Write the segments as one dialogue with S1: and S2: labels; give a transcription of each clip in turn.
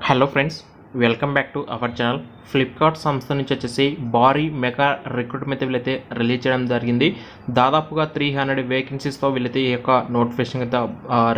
S1: Hello friends, welcome back to our channel. Flipkart సంస్థ నుంచి వచ్చేసి భారీ మెగా రిక్రూట్మెంట్ వీళ్ళైతే రిలీజ్ చేయడం జరిగింది. దాదాపుగా 300 వేకెన్సీస్తో వీళ్ళైతే ఈ యొక్క నోటిఫికేషన్ అయితే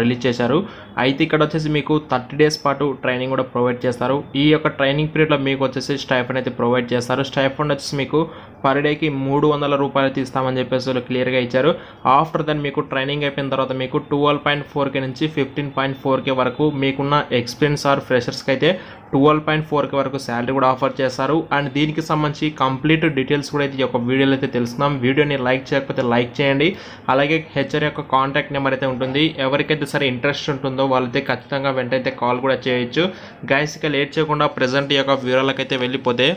S1: రిలీజ్ చేశారు. అయితే ఇక్కడ వచ్చేసి మీకు 30 డేస్ పాటు ట్రైనింగ్ కూడా ప్రొవైడ్ చేస్తారు. ఈ యొక్క ట్రైనింగ్ పీరియడ్లో మీకు వచ్చేసి స్టైఫండ్ అయితే ప్రొవైడ్ చేస్తారు. స్టైఫండ్ వచ్చేసి మీకు పర్ డేకి 300 రూపాయలు తీస్తామని చెప్పేసి వాళ్ళు క్లియర్గా ఇచ్చారు. ఆఫ్టర్ దెన్ మీకు ట్రైనింగ్ అయిపోయిన తర్వాత మీకు 12.4K నుంచి 15.4K వరకు మీకున్న ఎక్స్పీరియన్స్ ఆర్ ఫ్రెషర్స్కి అయితే 12.4K వరకు శాలరీ కూడా ఆఫర్ చేస్తారు. అండ్ దీనికి సంబంధించి కంప్లీట్ డీటెయిల్స్ కూడా అయితే ఈ యొక్క వీడియోలో అయితే తెలుసుకుందాం. వీడియోని లైక్ చేయకపోతే లైక్ చేయండి. అలాగే హెచ్ఆర్ యొక్క కాంటాక్ట్ నెంబర్ అయితే ఉంటుంది. ఎవరికైతే సరే ఇంట్రెస్ట్ ఉంటుందో వాళ్ళైతే ఖచ్చితంగా వెంటనే కాల్ కూడా చేయొచ్చు. గైస్, ఇక లేట్ చేయకుండా ప్రజెంట్ ఈ యొక్క వివరాలకైతే వెళ్ళిపోతే,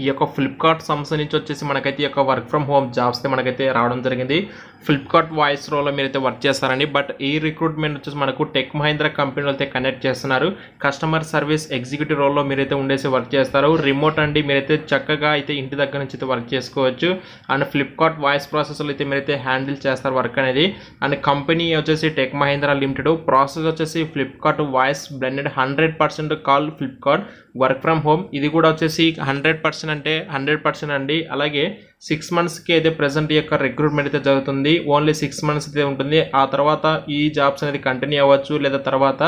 S1: ఈ యొక్క ఫ్లిప్కార్ట్ సంస్థ నుంచి వచ్చేసి మనకైతే ఈ యొక్క వర్క్ ఫ్రమ్ హోమ్ జాబ్స్ మనకైతే రావడం జరిగింది. ఫ్లిప్కార్ట్ వాయిస్ రోల్లో మీరైతే వర్క్ చేస్తారండి. బట్ ఈ రిక్రూట్మెంట్ వచ్చేసి మనకు టెక్ మహీంద్రా కంపెనీలో అయితే కనెక్ట్ చేస్తున్నారు. కస్టమర్ సర్వీస్ ఎగ్జిక్యూటివ్ రోల్లో మీరైతే ఉండేసి వర్క్ చేస్తారు. రిమోట్ అండి, మీరైతే చక్కగా అయితే ఇంటి దగ్గర నుంచి అయితే వర్క్ చేసుకోవచ్చు. అండ్ ఫ్లిప్కార్ట్ వాయిస్ ప్రాసెస్లో అయితే మీరైతే హ్యాండిల్ చేస్తారు వర్క్ అనేది. అండ్ కంపెనీ వచ్చేసి టెక్ మహీంద్రా లిమిటెడ్. ప్రాసెస్ వచ్చేసి Flipkart voice blended 100% call Flipkart work from home. ఇది కూడా వచ్చేసి 100% అంటే 100% అండి. అలాగే 6 మంత్స్కి అయితే ప్రజెంట్ ఈ యొక్క రిక్రూట్మెంట్ అయితే జరుగుతుంది. ఓన్లీ 6 మంత్స్ అయితే ఉంటుంది. ఆ తర్వాత ఈ జాబ్స్ అనేది కంటిన్యూ అవ్వచ్చు, లేదా తర్వాత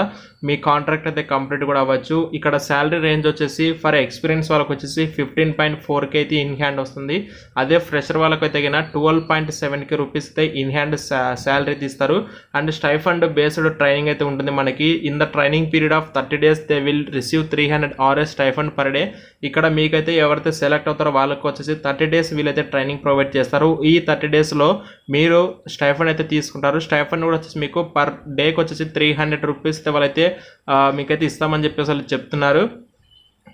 S1: మీ కాంట్రాక్ట్ అయితే కంప్లీట్ కూడా అవ్వచ్చు. ఇక్కడ శాలరీ రేంజ్ వచ్చేసి ఫర్ ఎక్స్పీరియన్స్ వాళ్ళకి వచ్చేసి 15.4K అయితే ఇన్ హ్యాండ్ వస్తుంది. అదే ఫ్రెషర్ వాళ్ళకి అయితే 12.7K రూపీస్ అయితే ఇన్ హ్యాండ్ శాలరీ తీస్తారు. అండ్ స్టైఫండ్ బేస్డ్ ట్రైనింగ్ అయితే ఉంటుంది మనకి. In the training period of 30 days they will receive 300 RS stipend per day. ఇక్కడ మీకైతే ఎవరైతే సెలెక్ట్ అవుతారో వాళ్ళకి వచ్చేసి 30 days వీళ్ళైతే ట్రైనింగ్ ప్రొవైడ్ చేస్తారు. ఈ 30 daysలో మీరు స్టైఫండ్ అయితే తీసుకుంటారు. స్టైఫండ్ కూడా వచ్చేసి మీకు పర్ డేకి వచ్చేసి 300 రూపీస్ వాళ్ళైతే మీకైతే ఇస్తామని చెప్పేసి వాళ్ళు చెప్తున్నారు.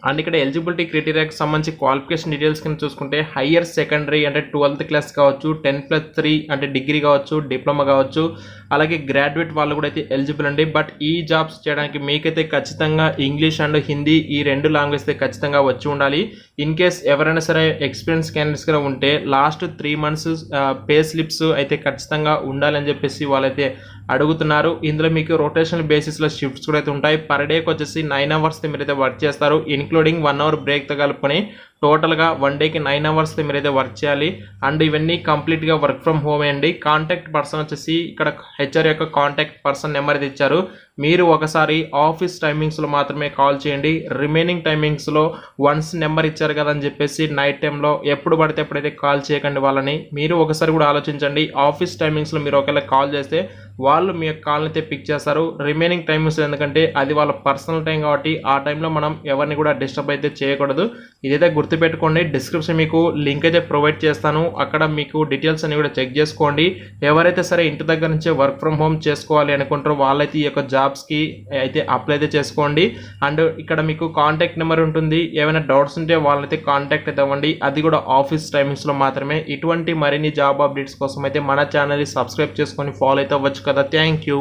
S1: అండ్ ఇక్కడ ఎలిజిబిలిటీ క్రైటీరియాకి సంబంధించి క్వాలిఫికేషన్ డీటెయిల్స్ కింద చూసుకుంటే హయ్యర్ సెకండరీ అంటే 12th క్లాస్ కావచ్చు, 10+3 అంటే డిగ్రీ కావచ్చు, డిప్లొమా కావచ్చు, అలాగే గ్రాడ్యుయేట్ వాళ్ళు కూడా అయితే ఎలిజిబుల్ అండి. బట్ ఈ జాబ్స్ చేయడానికి మీకైతే ఖచ్చితంగా ఇంగ్లీష్ అండ్ హిందీ ఈ 2 లాంగ్వేజ్ అయితే ఖచ్చితంగా వచ్చి ఉండాలి. ఇన్ కేస్ ఎవరైనా సరే ఎక్స్పీరియన్స్ క్యాండిడేట్స్గా ఉంటే లాస్ట్ 3 months పే స్లిప్స్ అయితే ఖచ్చితంగా ఉండాలని చెప్పేసి వాళ్ళైతే అడుగుతున్నారు. ఇందులో మీకు రొటేషనల్ బేసిస్లో షిఫ్ట్స్ కూడా అయితే ఉంటాయి. పర్ డేకి వచ్చేసి 9 hours మీరైతే వర్క్ చేస్తారు, ఇన్క్లూడింగ్ 1 hour బ్రేక్తో కలుపుకొని టోటల్గా 1 dayకి 9 hours మీరైతే వర్క్ చేయాలి. అండ్ ఇవన్నీ కంప్లీట్గా వర్క్ ఫ్రమ్ హోమ్ అండి. కాంటాక్ట్ పర్సన్ వచ్చేసి ఇక్కడ హెచ్ఆర్ యొక్క కాంటాక్ట్ పర్సన్ నెంబర్ అయితే ఇచ్చారు. మీరు ఒకసారి ఆఫీస్ టైమింగ్స్లో మాత్రమే కాల్ చేయండి. రిమైనింగ్ టైమింగ్స్లో వన్స్ నెంబర్ ఇచ్చారు కదా అని చెప్పేసి నైట్ టైంలో ఎప్పుడు పడితే ఎప్పుడైతే కాల్ చేయకండి వాళ్ళని. మీరు ఒకసారి కూడా ఆలోచించండి. ఆఫీస్ టైమింగ్స్లో మీరు ఒకవేళ కాల్ చేస్తే వాళ్ళు మీ యొక్క కాల్ని అయితే పిక్ చేస్తారు. రిమైనింగ్ టైమింగ్స్ ఎందుకంటే అది వాళ్ళ పర్సనల్ టైం కాబట్టి ఆ టైంలో మనం ఎవరిని కూడా డిస్టర్బ్ అయితే చేయకూడదు. ఇదైతే గుర్తుపెట్టుకోండి. డిస్క్రిప్షన్ మీకు లింక్ అయితే ప్రొవైడ్ చేస్తాను. అక్కడ మీకు డీటెయిల్స్ అన్ని కూడా చెక్ చేసుకోండి. ఎవరైతే సరే ఇంటి దగ్గర నుంచే వర్క్ ఫ్రమ్ హోమ్ చేసుకోవాలి అనుకుంటారో వాళ్ళైతే ఈ యొక్క జాబ్స్కి అయితే అప్లై అయితే చేసుకోండి. అండ్ ఇక్కడ మీకు కాంటాక్ట్ నెంబర్ ఉంటుంది. ఏమైనా డౌట్స్ ఉంటే వాళ్ళైతే కాంటాక్ట్ అయితే అవ్వండి. అది కూడా ఆఫీస్ టైమింగ్స్లో మాత్రమే. ఇటువంటి మరిన్ని జాబ్ అప్డేట్స్ కోసం అయితే మన ఛానల్ని సబ్స్క్రైబ్ చేసుకొని ఫాలో అయితే అవ్వచ్చు కదా. Thank you.